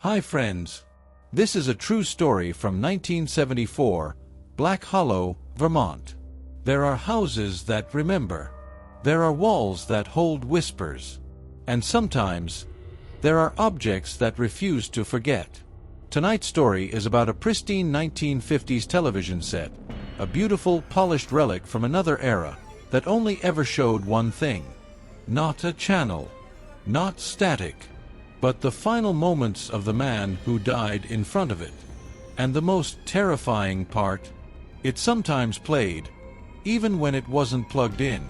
Hi friends. This is a true story from 1974, Black Hollow, Vermont. There are houses that remember. There are walls that hold whispers. And sometimes, there are objects that refuse to forget. Tonight's story is about a pristine 1950s television set, a beautiful, polished relic from another era that only ever showed one thing. Not a channel. Not static. But the final moments of the man who died in front of it. And the most terrifying part, it sometimes played, even when it wasn't plugged in.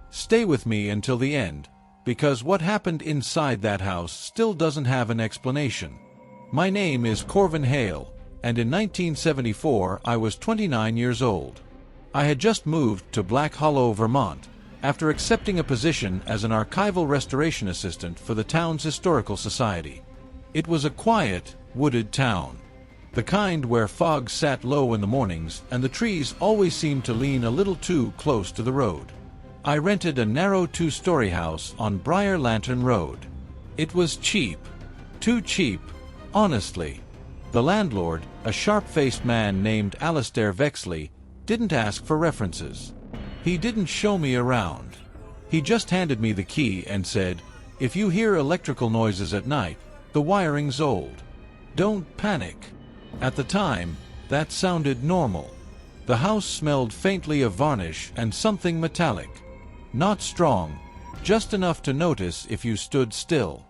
Stay with me until the end, because what happened inside that house still doesn't have an explanation. My name is Corvin Hale, and in 1974 I was 29 years old. I had just moved to Black Hollow, Vermont, after accepting a position as an archival restoration assistant for the town's historical society. It was a quiet, wooded town. The kind where fog sat low in the mornings and the trees always seemed to lean a little too close to the road. I rented a narrow two-story house on Briar Lantern Road. It was cheap. Too cheap, honestly. The landlord, a sharp-faced man named Alistair Vexley, didn't ask for references. He didn't show me around. He just handed me the key and said, "If you hear electrical noises at night, the wiring's old. Don't panic." At the time, that sounded normal. The house smelled faintly of varnish and something metallic. Not strong, just enough to notice if you stood still.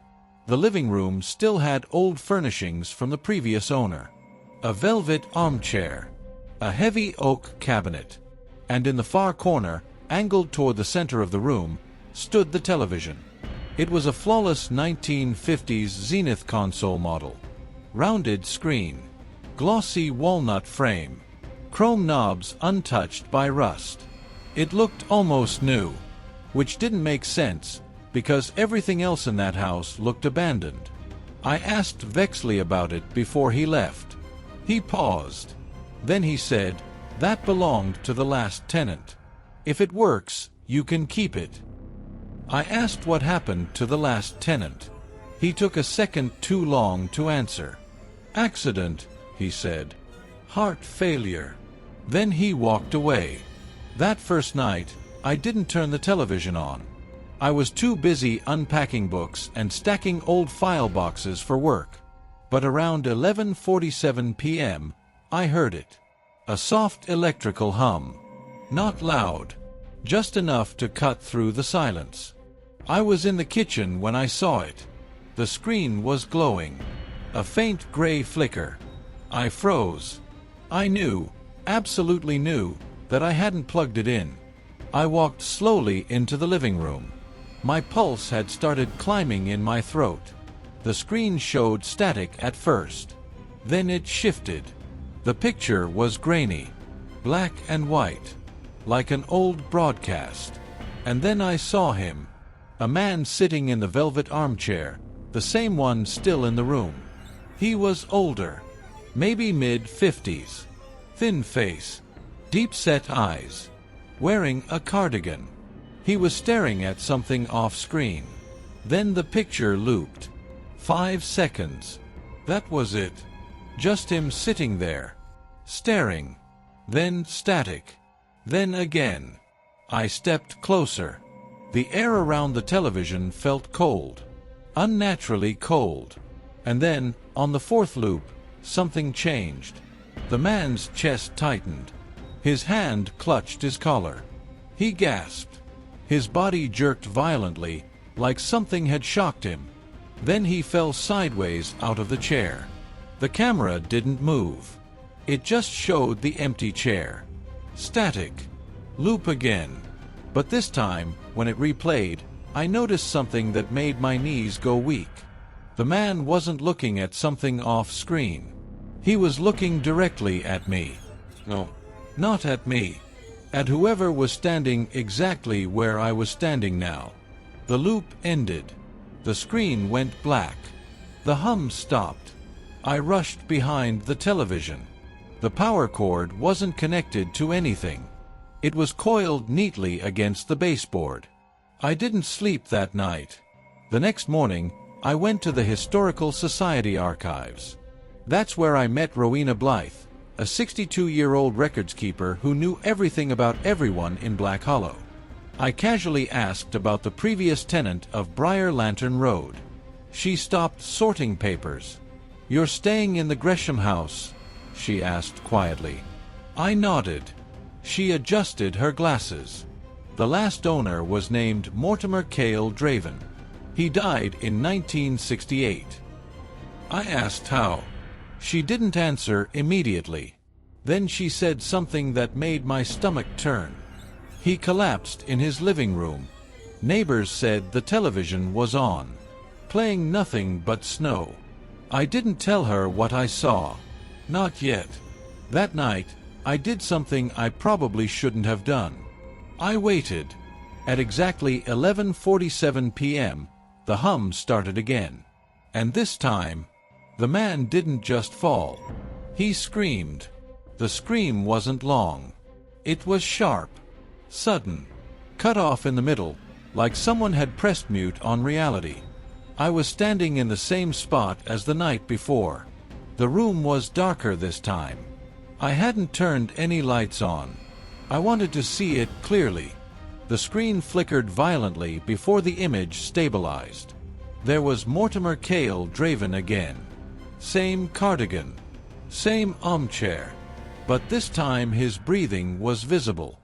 The living room still had old furnishings from the previous owner. A velvet armchair. A heavy oak cabinet. And in the far corner, angled toward the center of the room, stood the television. It was a flawless 1950s Zenith console model. Rounded screen. Glossy walnut frame. Chrome knobs untouched by rust. It looked almost new, which didn't make sense, because everything else in that house looked abandoned. I asked Vexley about it before he left. He paused. Then he said, "That belonged to the last tenant. If it works, you can keep it." I asked what happened to the last tenant. He took a second too long to answer. "Accident," he said. "Heart failure." Then he walked away. That first night, I didn't turn the television on. I was too busy unpacking books and stacking old file boxes for work. But around 11:47 p.m., I heard it. A soft electrical hum. Not loud. Just enough to cut through the silence. I was in the kitchen when I saw it. The screen was glowing. A faint gray flicker. I froze. I knew, absolutely knew, that I hadn't plugged it in. I walked slowly into the living room. My pulse had started climbing in my throat. The screen showed static at first. Then it shifted. The picture was grainy, black and white, like an old broadcast. And then I saw him. A man sitting in the velvet armchair, the same one still in the room. He was older, maybe mid-50s. Thin face, deep-set eyes, wearing a cardigan. He was staring at something off-screen. Then the picture looped. 5 seconds. That was it. Just him sitting there, staring. Then static. Then again. I stepped closer. The air around the television felt cold. Unnaturally cold. And then, on the fourth loop, something changed. The man's chest tightened. His hand clutched his collar. He gasped. His body jerked violently, like something had shocked him. Then he fell sideways out of the chair. The camera didn't move. It just showed the empty chair. Static. Loop again. But this time, when it replayed, I noticed something that made my knees go weak. The man wasn't looking at something off-screen. He was looking directly at me. No, not at me. At whoever was standing exactly where I was standing now. The loop ended. The screen went black. The hum stopped. I rushed behind the television. The power cord wasn't connected to anything. It was coiled neatly against the baseboard. I didn't sleep that night. The next morning, I went to the Historical Society archives. That's where I met Rowena Blythe, a 62-year-old records keeper who knew everything about everyone in Black Hollow. I casually asked about the previous tenant of Briar Lantern Road. She stopped sorting papers. "You're staying in the Gresham house?" she asked quietly. I nodded. She adjusted her glasses. The last owner was named Mortimer Cale Draven. He died in 1968. I asked how. She didn't answer immediately. Then she said something that made my stomach turn. "He collapsed in his living room. Neighbors said the television was on, playing nothing but snow." I didn't tell her what I saw. Not yet. That night, I did something I probably shouldn't have done. I waited. At exactly 11:47 p.m., the hum started again. And this time, the man didn't just fall. He screamed. The scream wasn't long. It was sharp, sudden, cut off in the middle, like someone had pressed mute on reality. I was standing in the same spot as the night before. The room was darker this time. I hadn't turned any lights on. I wanted to see it clearly. The screen flickered violently before the image stabilized. There was Mortimer Cale Draven again. Same cardigan. Same armchair. But this time his breathing was visible.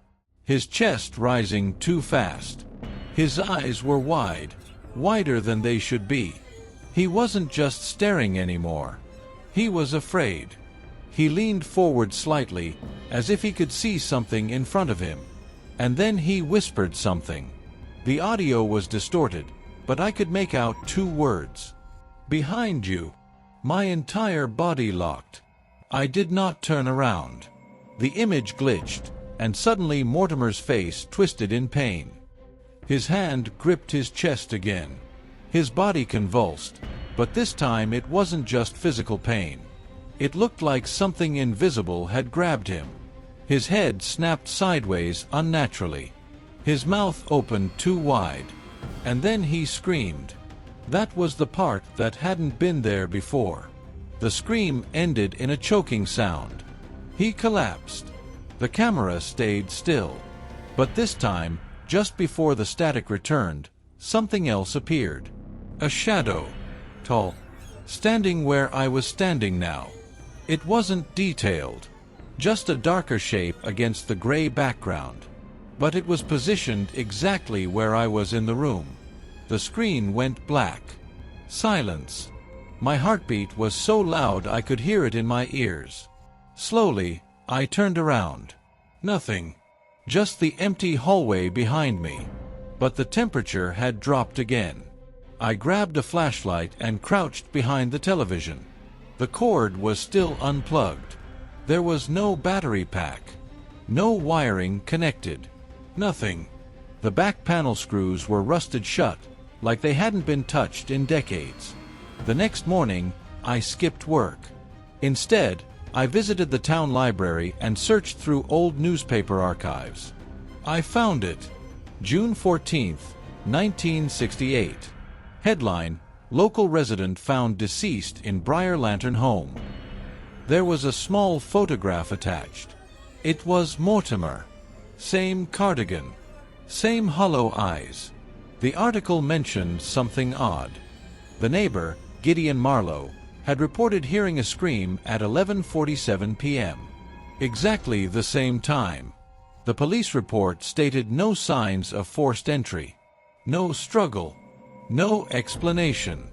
His chest rising too fast. His eyes were wide, wider than they should be. He wasn't just staring anymore. He was afraid. He leaned forward slightly, as if he could see something in front of him. And then he whispered something. The audio was distorted, but I could make out 2 words. "Behind you." My entire body locked. I did not turn around. The image glitched, and suddenly Mortimer's face twisted in pain. His hand gripped his chest again. His body convulsed, but this time it wasn't just physical pain. It looked like something invisible had grabbed him. His head snapped sideways unnaturally. His mouth opened too wide. And then he screamed. That was the part that hadn't been there before. The scream ended in a choking sound. He collapsed. The camera stayed still. But this time, just before the static returned, something else appeared. A shadow. Tall. Standing where I was standing now. It wasn't detailed. Just a darker shape against the gray background. But it was positioned exactly where I was in the room. The screen went black. Silence. My heartbeat was so loud I could hear it in my ears. Slowly, I turned around. Nothing. Just the empty hallway behind me. But the temperature had dropped again. I grabbed a flashlight and crouched behind the television. The cord was still unplugged. There was no battery pack. No wiring connected. Nothing. The back panel screws were rusted shut, like they hadn't been touched in decades. The next morning, I skipped work. Instead, I visited the town library and searched through old newspaper archives. I found it. June 14, 1968. Headline: Local resident found deceased in Briar Lantern home. There was a small photograph attached. It was Mortimer. Same cardigan. Same hollow eyes. The article mentioned something odd. The neighbor, Gideon Marlowe, had reported hearing a scream at 11:47 p.m. Exactly the same time. The police report stated no signs of forced entry. No struggle. No explanation.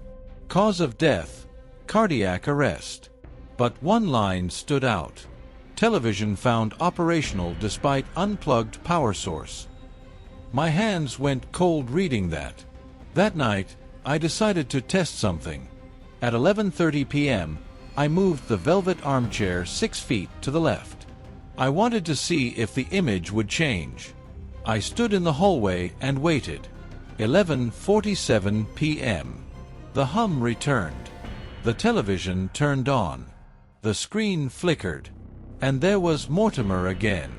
Cause of death: cardiac arrest. But one line stood out. Television found operational despite unplugged power source. My hands went cold reading that. That night, I decided to test something. At 11:30 p.m., I moved the velvet armchair 6 feet to the left. I wanted to see if the image would change. I stood in the hallway and waited. 11:47 p.m. The hum returned. The television turned on. The screen flickered. And there was Mortimer again.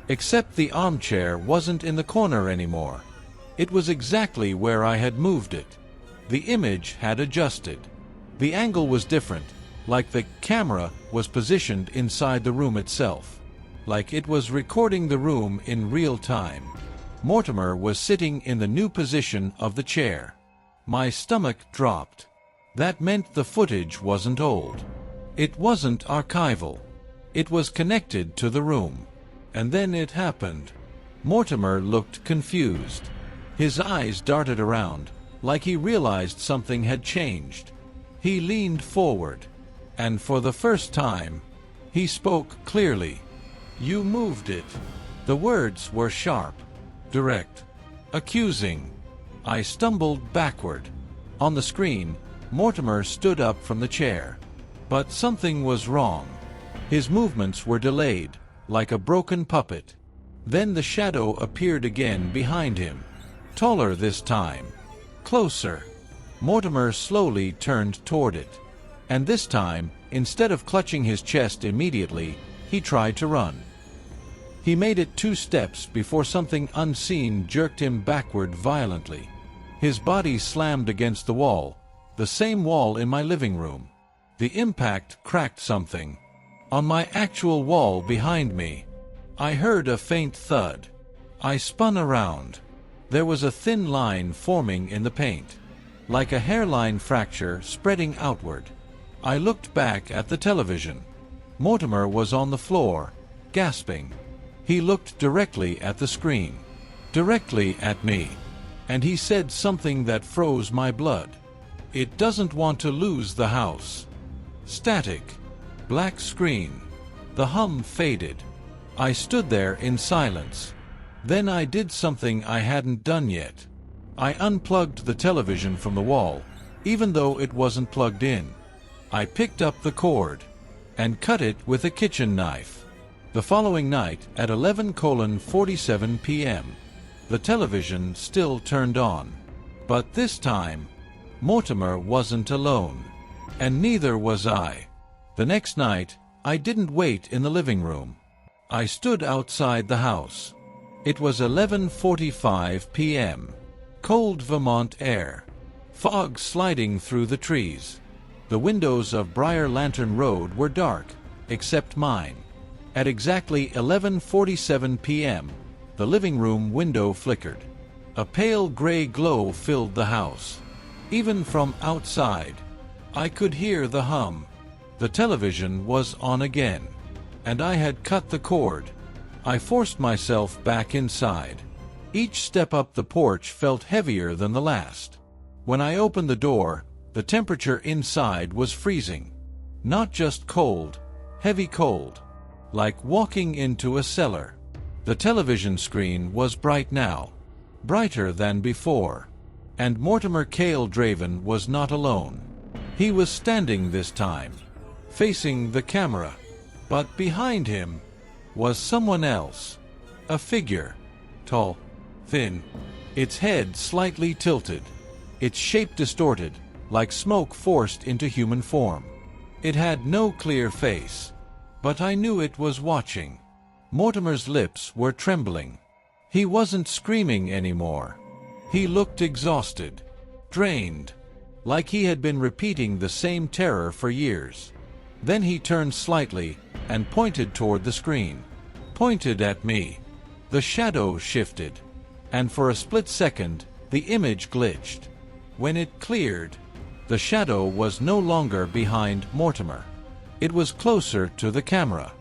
Except the armchair wasn't in the corner anymore. It was exactly where I had moved it. The image had adjusted. The angle was different, like the camera was positioned inside the room itself, like it was recording the room in real time. Mortimer was sitting in the new position of the chair. My stomach dropped. That meant the footage wasn't old. It wasn't archival. It was connected to the room. And then it happened. Mortimer looked confused. His eyes darted around, like he realized something had changed. He leaned forward, and for the first time, he spoke clearly. "You moved it." The words were sharp, direct, accusing. I stumbled backward. On the screen, Mortimer stood up from the chair. But something was wrong. His movements were delayed, like a broken puppet. Then the shadow appeared again behind him. Taller this time. Closer. Mortimer slowly turned toward it. And this time, instead of clutching his chest immediately, he tried to run. He made it 2 steps before something unseen jerked him backward violently. His body slammed against the wall, the same wall in my living room. The impact cracked something. On my actual wall behind me, I heard a faint thud. I spun around. There was a thin line forming in the paint, like a hairline fracture spreading outward. I looked back at the television. Mortimer was on the floor, gasping. He looked directly at the screen, directly at me, and he said something that froze my blood. "It doesn't want to lose the house." Static. Black screen. The hum faded. I stood there in silence. Then I did something I hadn't done yet. I unplugged the television from the wall, even though it wasn't plugged in. I picked up the cord and cut it with a kitchen knife. The following night at 11:47 p.m., the television still turned on. But this time, Mortimer wasn't alone. And neither was I. The next night, I didn't wait in the living room. I stood outside the house. It was 11:45 p.m. Cold Vermont air. Fog sliding through the trees. The windows of Briar Lantern Road were dark, except mine. At exactly 11:47 p.m., the living room window flickered. A pale gray glow filled the house. Even from outside, I could hear the hum. The television was on again, and I had cut the cord. I forced myself back inside. Each step up the porch felt heavier than the last. When I opened the door, the temperature inside was freezing. Not just cold, heavy cold. Like walking into a cellar. The television screen was bright now. Brighter than before. And Mortimer Cale Draven was not alone. He was standing this time, facing the camera. But behind him was someone else. A figure. Tall, thin, its head slightly tilted, its shape distorted, like smoke forced into human form. It had no clear face, but I knew it was watching. Mortimer's lips were trembling. He wasn't screaming anymore. He looked exhausted, drained, like he had been repeating the same terror for years. Then he turned slightly and pointed toward the screen. Pointed at me. The shadow shifted, and for a split second, the image glitched. When it cleared, the shadow was no longer behind Mortimer. It was closer to the camera,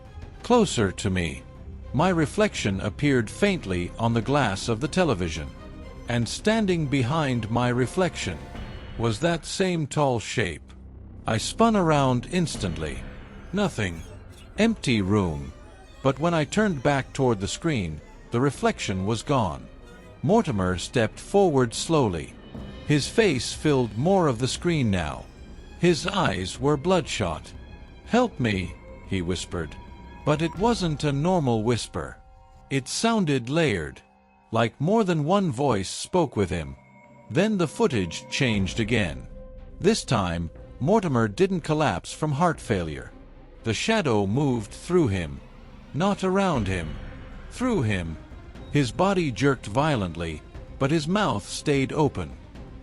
closer to me. My reflection appeared faintly on the glass of the television, and standing behind my reflection was that same tall shape. I spun around instantly. Nothing. Empty room. But when I turned back toward the screen, the reflection was gone. Mortimer stepped forward slowly. His face filled more of the screen now. His eyes were bloodshot. "Help me," he whispered. But it wasn't a normal whisper. It sounded layered, like more than one voice spoke with him. Then the footage changed again. This time, Mortimer didn't collapse from heart failure. The shadow moved through him. Not around him. Through him. His body jerked violently, but his mouth stayed open.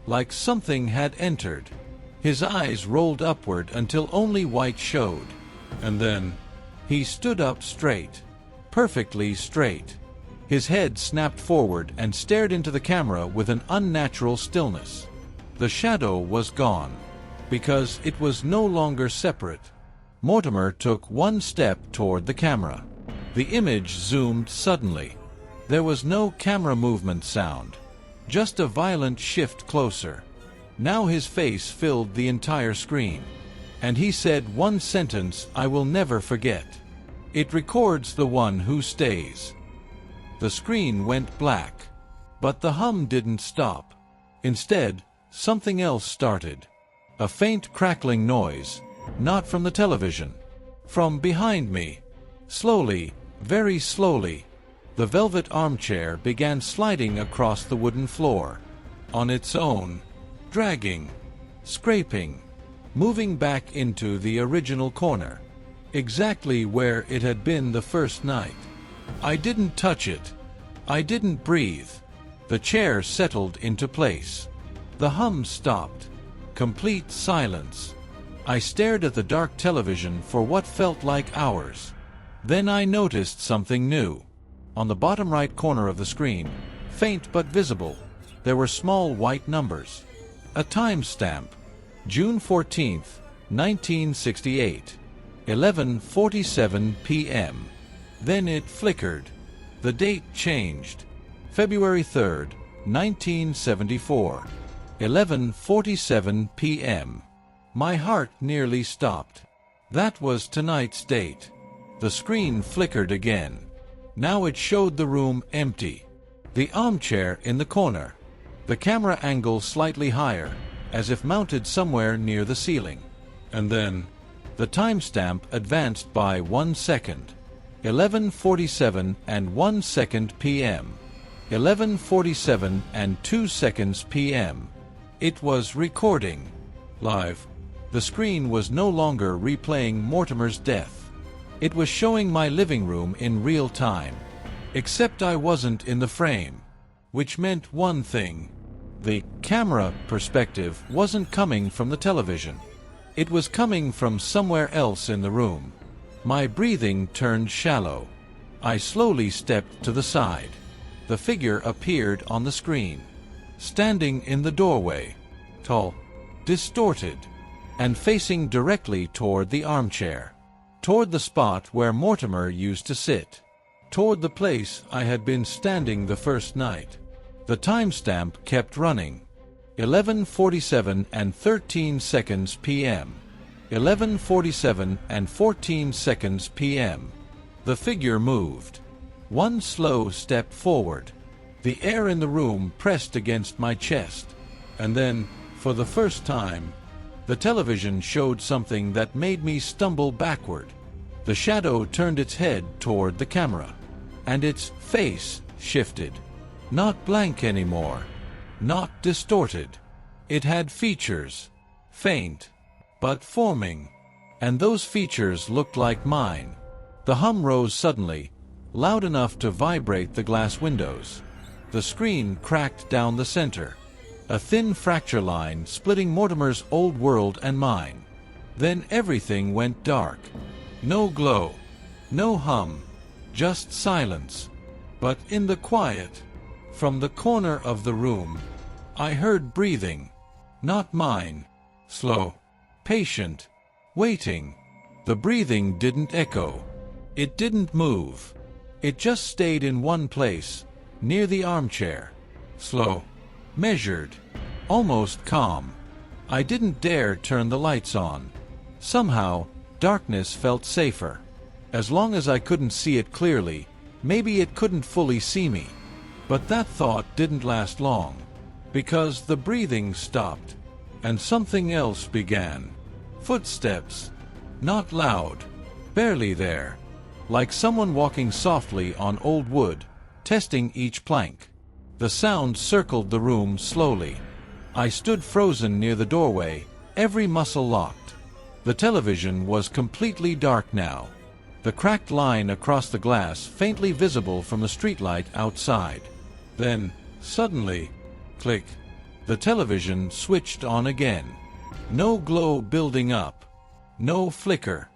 like something had entered. His eyes rolled upward until only white showed. And then, he stood up straight. Perfectly straight. His head snapped forward and stared into the camera with an unnatural stillness. The shadow was gone, because it was no longer separate. Mortimer took one step toward the camera. The image zoomed suddenly. There was no camera movement sound, just a violent shift closer. Now his face filled the entire screen, and he said one sentence I will never forget. "It records the one who stays." The screen went black, but the hum didn't stop. Instead, something else started. A faint crackling noise, not from the television. From behind me. Slowly, very slowly, the velvet armchair began sliding across the wooden floor. On its own. Dragging. Scraping. Moving back into the original corner. Exactly where it had been the first night. I didn't touch it. I didn't breathe. The chair settled into place. The hum stopped. Complete silence. I stared at the dark television for what felt like hours. Then I noticed something new. On the bottom right corner of the screen, faint but visible, there were small white numbers. A timestamp. June 14th, 1968. 11:47 p.m. Then it flickered. The date changed. February 3rd, 1974. 11:47 p.m. My heart nearly stopped. That was tonight's date. The screen flickered again. Now it showed the room empty. The armchair in the corner. The camera angle slightly higher, as if mounted somewhere near the ceiling. And then, the timestamp advanced by 1 second. 11:47 and 1 second p.m. 11:47 and 2 seconds p.m. It was recording. Live. The screen was no longer replaying Mortimer's death. It was showing my living room in real time. Except I wasn't in the frame. Which meant one thing. The camera perspective wasn't coming from the television. It was coming from somewhere else in the room. My breathing turned shallow. I slowly stepped to the side. The figure appeared on the screen. Standing in the doorway. Tall. Distorted. And facing directly toward the armchair. Toward the spot where Mortimer used to sit. Toward the place I had been standing the first night. The timestamp kept running. 11:47 and 13 seconds p.m. 11:47 and 14 seconds p.m. The figure moved. One slow step forward. The air in the room pressed against my chest. And then, for the first time, the television showed something that made me stumble backward. The shadow turned its head toward the camera. And its face shifted. Not blank anymore. Not distorted. It had features. Faint. But forming. And those features looked like mine. The hum rose suddenly, loud enough to vibrate the glass windows. The screen cracked down the center. A thin fracture line splitting Mortimer's old world and mine. Then everything went dark. No glow. No hum. Just silence. But in the quiet, from the corner of the room, I heard breathing. Not mine. Slow. Patient. Waiting. The breathing didn't echo. It didn't move. It just stayed in one place, near the armchair. Slow. Measured. Almost calm. I didn't dare turn the lights on. Somehow, darkness felt safer. As long as I couldn't see it clearly, maybe it couldn't fully see me. But that thought didn't last long. Because the breathing stopped. And something else began. Footsteps. Not loud. Barely there. Like someone walking softly on old wood, testing each plank. The sound circled the room slowly. I stood frozen near the doorway, every muscle locked. The television was completely dark now. The cracked line across the glass faintly visible from the streetlight outside. Then, suddenly, click. The television switched on again. No glow building up. No flicker.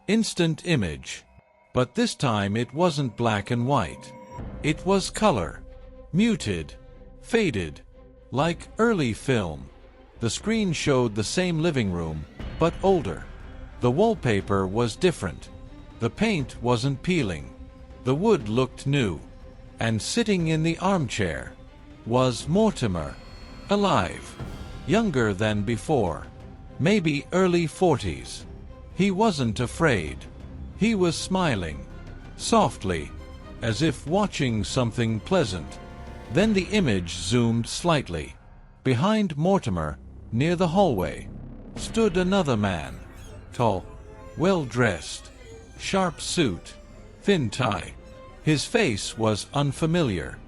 Instant image. But this time it wasn't black and white. It was color. Muted. Faded. Like early film. The screen showed the same living room, but older. The wallpaper was different. The paint wasn't peeling. The wood looked new. And sitting in the armchair was Mortimer. Alive. Younger than before. Maybe early 40s. He wasn't afraid. He was smiling. Softly. As if watching something pleasant. Then the image zoomed slightly. Behind Mortimer, near the hallway, stood another man. Tall. Well-dressed. Sharp suit. Thin tie. His face was unfamiliar.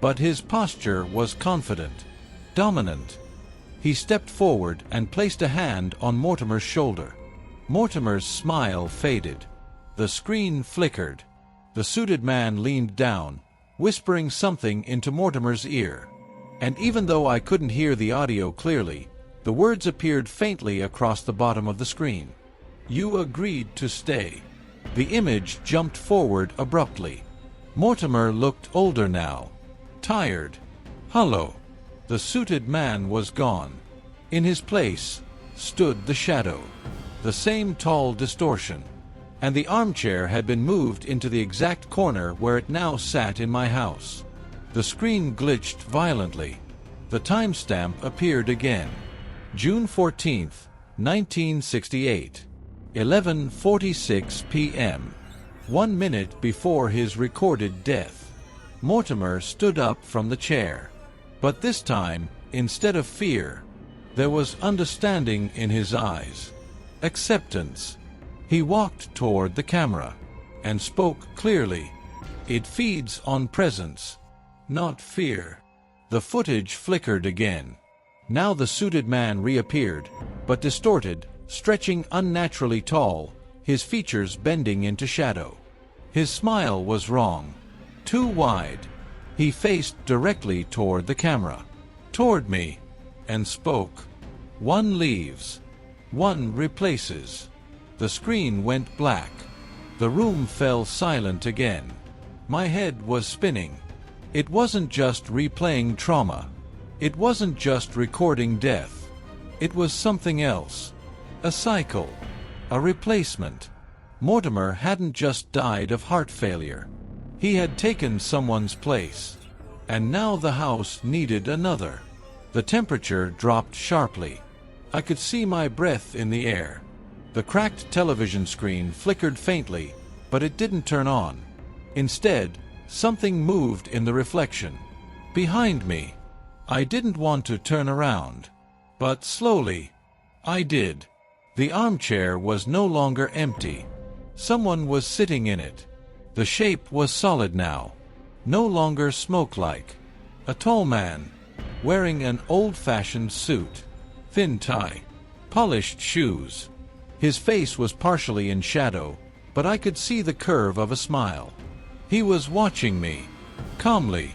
But his posture was confident. Dominant. He stepped forward and placed a hand on Mortimer's shoulder. Mortimer's smile faded. The screen flickered. The suited man leaned down, whispering something into Mortimer's ear. And even though I couldn't hear the audio clearly, the words appeared faintly across the bottom of the screen. You agreed to stay. The image jumped forward abruptly. Mortimer looked older now. Tired. Hollow. The suited man was gone. In his place stood the shadow. The same tall distortion. And the armchair had been moved into the exact corner where it now sat in my house. The screen glitched violently. The timestamp appeared again. June 14th, 1968. 11:46 p.m. 1 minute before his recorded death. Mortimer stood up from the chair. But this time, instead of fear, there was understanding in his eyes. Acceptance. He walked toward the camera and spoke clearly. It feeds on presence, not fear. The footage flickered again. Now the suited man reappeared, but distorted, stretching unnaturally tall, his features bending into shadow. His smile was wrong. Too wide. He faced directly toward the camera. Toward me. And spoke. One leaves. One replaces. The screen went black. The room fell silent again. My head was spinning. It wasn't just replaying trauma. It wasn't just recording death. It was something else. A cycle. A replacement. Mortimer hadn't just died of heart failure. He had taken someone's place. And now the house needed another. The temperature dropped sharply. I could see my breath in the air. The cracked television screen flickered faintly, but it didn't turn on. Instead, something moved in the reflection. Behind me. I didn't want to turn around. But slowly, I did. The armchair was no longer empty. Someone was sitting in it. The shape was solid now. No longer smoke-like. A tall man, wearing an old-fashioned suit, thin tie, polished shoes. His face was partially in shadow, but I could see the curve of a smile. He was watching me, calmly,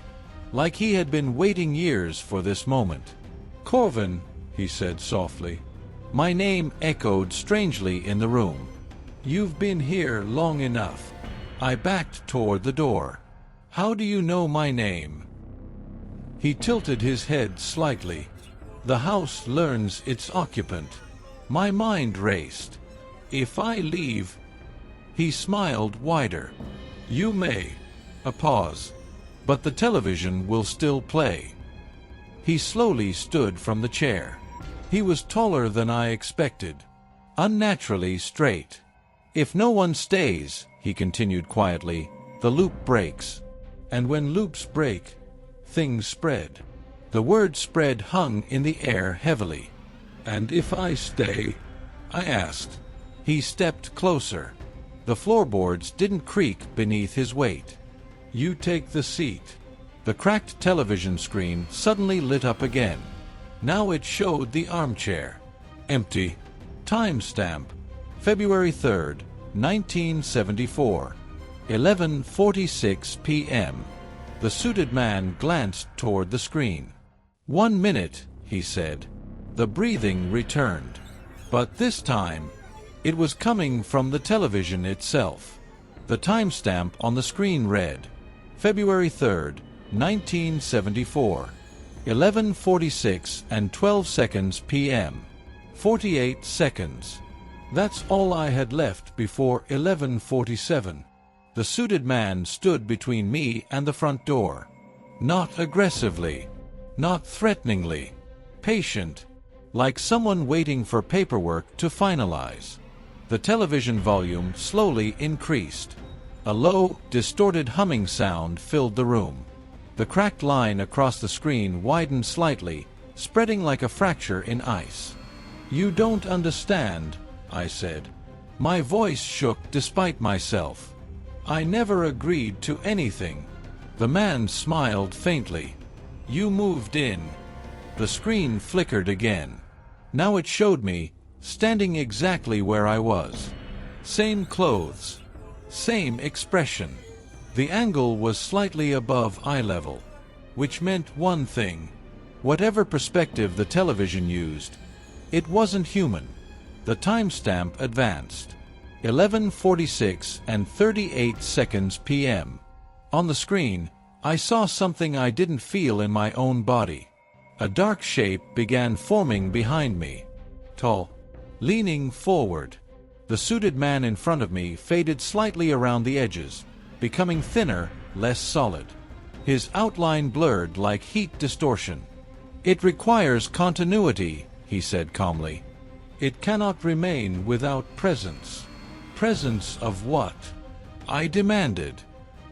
like he had been waiting years for this moment. Corvin, he said softly. My name echoed strangely in the room. You've been here long enough. I backed toward the door. How do you know my name? He tilted his head slightly. The house learns its occupant. My mind raced. If I leave... He smiled wider. You may. A pause. But the television will still play. He slowly stood from the chair. He was taller than I expected. Unnaturally straight. If no one stays, he continued quietly, the loop breaks. And when loops break, things spread. The word spread hung in the air heavily. And if I stay? I asked. He stepped closer. The floorboards didn't creak beneath his weight. You take the seat. The cracked television screen suddenly lit up again. Now it showed the armchair. Empty. Timestamp. February 3rd, 1974. 11:46 p.m. The suited man glanced toward the screen. 1 minute, he said. The breathing returned. But this time, it was coming from the television itself. The timestamp on the screen read, February 3rd, 1974, 11:46 and 12 seconds p.m. 48 seconds. That's all I had left before 11:47. The suited man stood between me and the front door. Not aggressively, not threateningly, patient, like someone waiting for paperwork to finalize. The television volume slowly increased. A low, distorted humming sound filled the room. The cracked line across the screen widened slightly, spreading like a fracture in ice. "You don't understand," I said. My voice shook despite myself. "I never agreed to anything." The man smiled faintly. "You moved in." The screen flickered again. Now it showed me, standing exactly where I was. Same clothes. Same expression. The angle was slightly above eye level, which meant one thing. Whatever perspective the television used, it wasn't human. The timestamp advanced. 11:46 and 38 seconds p.m. On the screen, I saw something I didn't feel in my own body. A dark shape began forming behind me. Tall, leaning forward. The suited man in front of me faded slightly around the edges, becoming thinner, less solid. His outline blurred like heat distortion. "It requires continuity," he said calmly. "It cannot remain without presence." "Presence of what?" I demanded.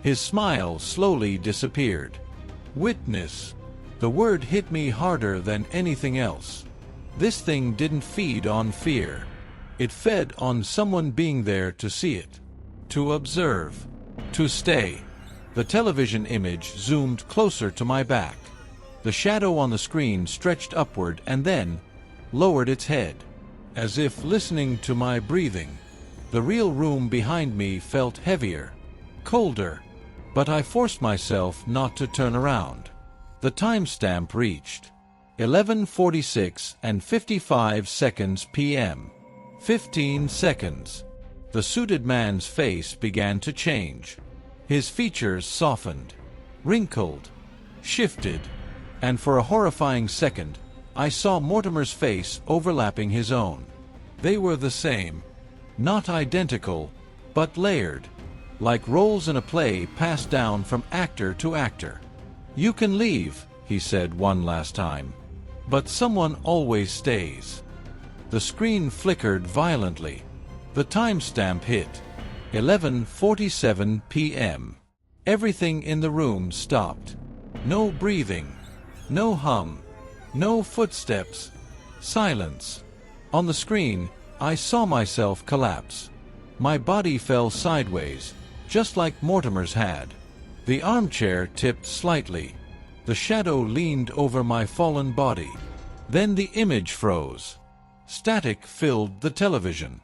His smile slowly disappeared. "Witness." The word hit me harder than anything else. This thing didn't feed on fear. It fed on someone being there to see it, to observe, to stay. The television image zoomed closer to my back. The shadow on the screen stretched upward and then lowered its head, as if listening to my breathing. The real room behind me felt heavier, colder, but I forced myself not to turn around. The timestamp reached 11:46 and 55 seconds p.m. 15 seconds. The suited man's face began to change. His features softened, wrinkled, shifted, and for a horrifying second, I saw Mortimer's face overlapping his own. They were the same, not identical, but layered, like roles in a play passed down from actor to actor. "You can leave," he said one last time. "But someone always stays." The screen flickered violently. The timestamp hit 11:47 p.m. Everything in the room stopped. No breathing, no hum, no footsteps, silence. On the screen, I saw myself collapse. My body fell sideways, just like Mortimer's had. The armchair tipped slightly. The shadow leaned over my fallen body. Then the image froze. Static filled the television.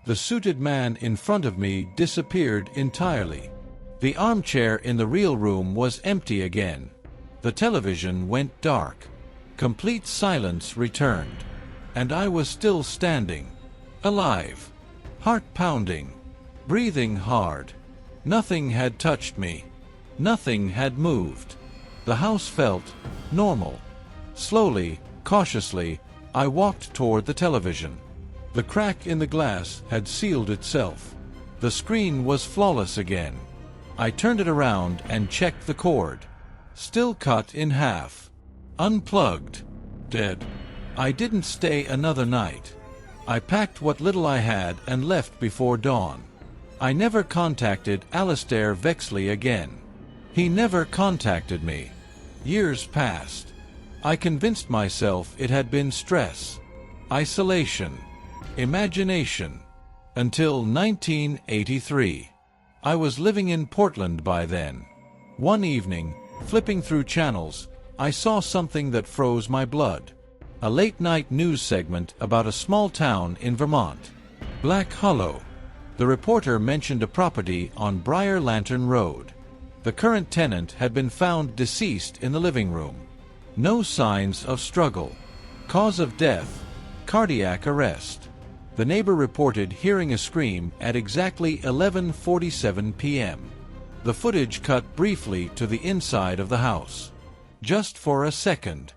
The suited man in front of me disappeared entirely. The armchair in the real room was empty again. The television went dark. Complete silence returned. And I was still standing. Alive. Heart pounding. Breathing hard. Nothing had touched me. Nothing had moved. The house felt normal. Slowly, cautiously, I walked toward the television. The crack in the glass had sealed itself. The screen was flawless again. I turned it around and checked the cord. Still cut in half. Unplugged. Dead. I didn't stay another night. I packed what little I had and left before dawn. I never contacted Alistair Vexley again. He never contacted me. Years passed. I convinced myself it had been stress, isolation, imagination. Until 1983. I was living in Portland by then. One evening, flipping through channels, I saw something that froze my blood. A late-night news segment about a small town in Vermont, Black Hollow. The reporter mentioned a property on Briar Lantern Road. The current tenant had been found deceased in the living room. No signs of struggle. Cause of death: cardiac arrest. The neighbor reported hearing a scream at exactly 11:47 p.m. The footage cut briefly to the inside of the house. Just for a second.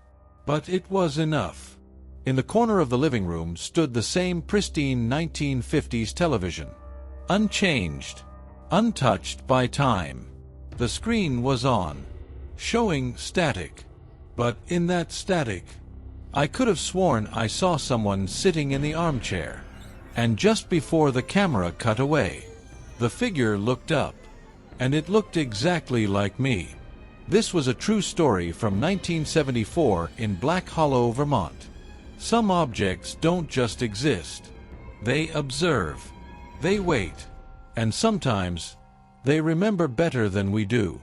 But it was enough. In the corner of the living room stood the same pristine 1950s television. Unchanged. Untouched by time. The screen was on, showing static. But in that static, I could have sworn I saw someone sitting in the armchair. And just before the camera cut away, the figure looked up. And it looked exactly like me. This was a true story from 1974 in Black Hollow, Vermont. Some objects don't just exist. They observe. They wait. And sometimes, they remember better than we do.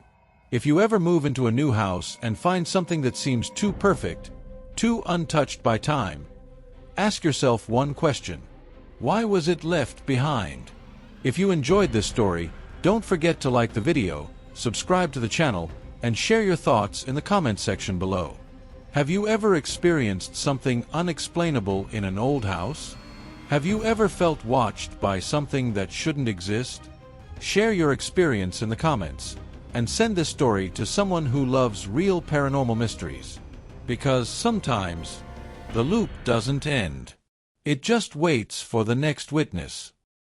If you ever move into a new house and find something that seems too perfect, too untouched by time, ask yourself one question. Why was it left behind? If you enjoyed this story, don't forget to like the video, subscribe to the channel, and share your thoughts in the comment section below. Have you ever experienced something unexplainable in an old house? Have you ever felt watched by something that shouldn't exist? Share your experience in the comments, and send this story to someone who loves real paranormal mysteries. Because sometimes, the loop doesn't end. It just waits for the next witness.